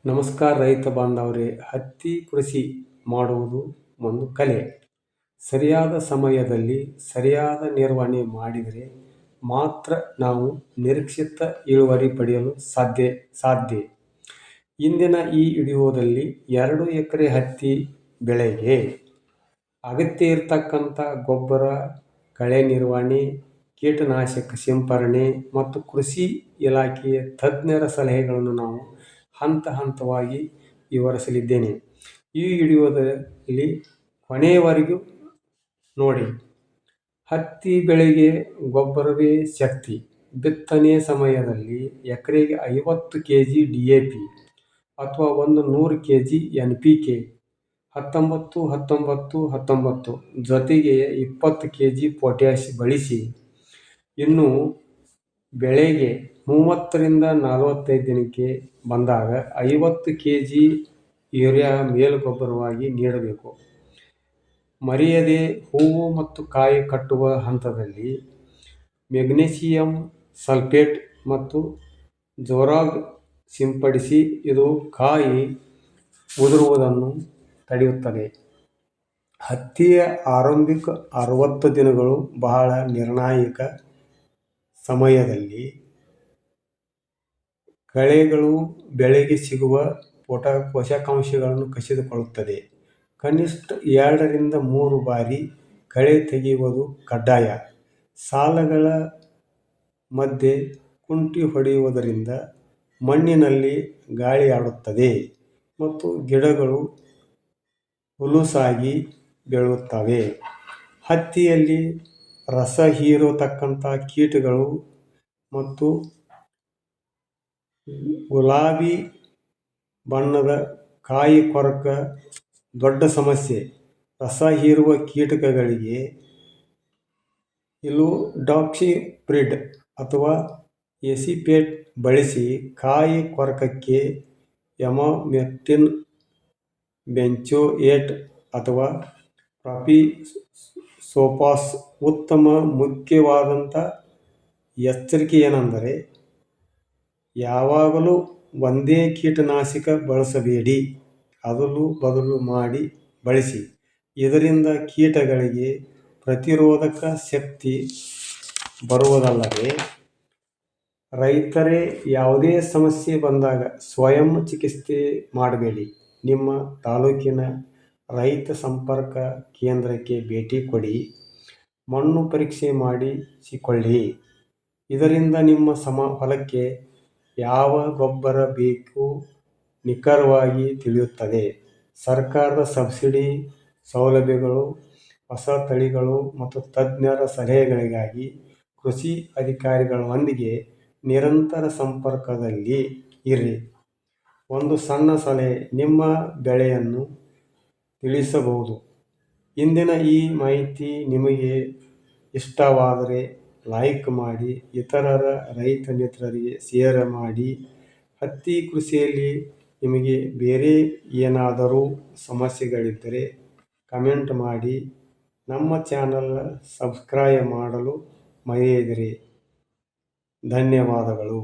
ನಮಸ್ಕಾರ ರೈತ ಬಾಂಧವರೇ. ಹತ್ತಿ ಕೃಷಿ ಮಾಡುವುದು ಒಂದು ಕಲೆ. ಸರಿಯಾದ ಸಮಯದಲ್ಲಿ ಸರಿಯಾದ ನಿರ್ವಹಣೆ ಮಾಡಿದರೆ ಮಾತ್ರ ನಾವು ನಿರೀಕ್ಷಿತ ಇಳುವರಿ ಪಡೆಯಲು ಸಾಧ್ಯ. ಇಂದಿನ ಈ ವಿಡಿಯೋದಲ್ಲಿ 2 ಎಕರೆ ಹತ್ತಿ ಬೆಳೆಗೆ ಅಗತ್ಯ ಇರತಕ್ಕಂಥ ಗೊಬ್ಬರ, ಕಳೆ ನಿರ್ವಹಣೆ, ಕೀಟನಾಶಕ ಸಿಂಪರಣೆ ಮತ್ತು ಕೃಷಿ ಇಲಾಖೆಯ ತಜ್ಞರ ಸಲಹೆಗಳನ್ನು ನಾವು ಹಂತ ಹಂತವಾಗಿ ವಿವರಿಸಲಿದ್ದೇನೆ. ಈ ವಿಡಿಯೋದಲ್ಲಿ ಕೊನೆಯವರೆಗೂ ನೋಡಿ. ಹತ್ತಿ ಬೆಳೆಗೆ ಗೊಬ್ಬರವೇ ಶಕ್ತಿ. ಬಿತ್ತನೆ ಸಮಯದಲ್ಲಿ ಎಕರೆಗೆ 50 kg DAP ಅಥವಾ 100 kg NPK 19-19-19 ಜೊತೆಗೆ 20 kg ಪೊಟ್ಯಾಷ್ ಬಳಸಿ. ಇನ್ನು ಬೆಳೆಗೆ 30 ರಿಂದ 45 ದಿನಕ್ಕೆ ಬಂದಾಗ 50 kg ಯೂರಿಯಾ ಮೇಲುಗೊಬ್ಬರವಾಗಿ ನೀಡಬೇಕು. ಮರೆಯದೆ ಹೂವು ಮತ್ತು ಕಾಯಿ ಕಟ್ಟುವ ಹಂತದಲ್ಲಿ ಮೆಗ್ನೀಸಿಯಂ ಸಲ್ಫೇಟ್ ಮತ್ತು ಜೋರಾಗ್ ಸಿಂಪಡಿಸಿ. ಇದು ಕಾಯಿ ಉದುರುವುದನ್ನು ತಡೆಯುತ್ತದೆ. ಹತ್ತಿಯ ಆರಂಭಿಕ 60 ದಿನಗಳು ಬಹಳ ನಿರ್ಣಾಯಕ. ಸಮಯದಲ್ಲಿ ಕಳೆಗಳು ಬೆಳೆಗೆ ಸಿಗುವ ಪೋಷಕಾಂಶಗಳನ್ನು ಕಸಿದುಕೊಳ್ಳುತ್ತದೆ. ಕನಿಷ್ಠ 2 ರಿಂದ 3 ಬಾರಿ ಕಳೆ ತೆಗೆಯುವುದು ಕಡ್ಡಾಯ. ಸಾಲಗಳ ಮಧ್ಯೆ ಕುಂಟಿ ಹೊಡೆಯುವುದರಿಂದ ಮಣ್ಣಿನಲ್ಲಿ ಗಾಳಿ ಆಡುತ್ತದೆ ಮತ್ತು ಗಿಡಗಳು ಹುಲುಸಾಗಿ ಬೆಳೆಯುತ್ತವೆ. ಹತ್ತಿಯಲ್ಲಿ ರಸ ಹೀರತಕ್ಕಂಥ ಕೀಟಗಳು ಮತ್ತು ಗುಲಾಬಿ ಬಣ್ಣದ ಕಾಯಿ ಕೊರಕ ದೊಡ್ಡ ಸಮಸ್ಯೆ. ರಸ ಹೀರುವ ಕೀಟಗಳಿಗೆ ಇಮಿಡಾಕ್ಲೋಪ್ರಿಡ್ ಅಥವಾ ಎಸಿಪೇಟ್ ಬಳಸಿ. ಕಾಯಿ ಕೊರಕಕ್ಕೆ ಇಮಾಮೆಕ್ಟಿನ್, ಬೆಂಜೋಯೇಟ್ ಅಥವಾ ಪ್ರಾಪಿಸೋಫಾಸ್ ಉತ್ತಮ. ಮುಖ್ಯವಾದಂಥ ಎಚ್ಚರಿಕೆ ಏನೆಂದರೆ ಯಾವಾಗಲೂ ಒಂದೇ ಕೀಟನಾಶಕ ಬಳಸಬೇಡಿ. ಅದಲು ಬದಲು ಮಾಡಿ ಬಳಸಿ. ಇದರಿಂದ ಕೀಟಗಳಿಗೆ ಪ್ರತಿರೋಧಕ ಶಕ್ತಿ ಬರುವುದಲ್ಲದೆ ರೈತರೇ ಯಾವುದೇ ಸಮಸ್ಯೆ ಬಂದಾಗ ಸ್ವಯಂ ಚಿಕಿತ್ಸೆ ಮಾಡಬೇಡಿ. ನಿಮ್ಮ ತಾಲೂಕಿನ ರೈತ ಸಂಪರ್ಕ ಕೇಂದ್ರಕ್ಕೆ ಭೇಟಿ ಕೊಡಿ. ಮಣ್ಣು ಪರೀಕ್ಷೆ ಮಾಡಿಸಿಕೊಳ್ಳಿ. ಇದರಿಂದ ನಿಮ್ಮ ಹೊಲಕ್ಕೆ ಯಾವ ಗೊಬ್ಬರ ಬೇಕು ನಿಖರವಾಗಿ ತಿಳಿಯುತ್ತದೆ. ಸರ್ಕಾರದ ಸಬ್ಸಿಡಿ ಸೌಲಭ್ಯಗಳು, ಹೊಸ ತಳಿಗಳು ಮತ್ತು ತಜ್ಞರ ಸಲಹೆಗಳಿಗಾಗಿ ಕೃಷಿ ಅಧಿಕಾರಿಗಳೊಂದಿಗೆ ನಿರಂತರ ಸಂಪರ್ಕದಲ್ಲಿ ಇರಿ. ಒಂದು ಸಣ್ಣ ಸಲಹೆ ನಿಮ್ಮ ಬೆಳೆಯನ್ನು ತಿಳಿಸಬಹುದು. ಇಂದಿನ ಈ ಮಾಹಿತಿ ನಿಮಗೆ ಇಷ್ಟವಾದರೆ ಲೈಕ್ ಮಾಡಿ, ಇತರ ರೈತ ಮಿತ್ರರಿಗೆ ಶೇರ್ ಮಾಡಿ. ಹತ್ತಿ ಕೃಷಿಯಲ್ಲಿ ನಿಮಗೆ ಬೇರೆ ಏನಾದರೂ ಸಮಸ್ಯೆಗಳಿದ್ದರೆ ಕಮೆಂಟ್ ಮಾಡಿ. ನಮ್ಮ ಚಾನಲ್ ಸಬ್ಸ್ಕ್ರೈಬ್ ಮಾಡಲು ಮರೆಯದಿರಿ. ಧನ್ಯವಾದಗಳು.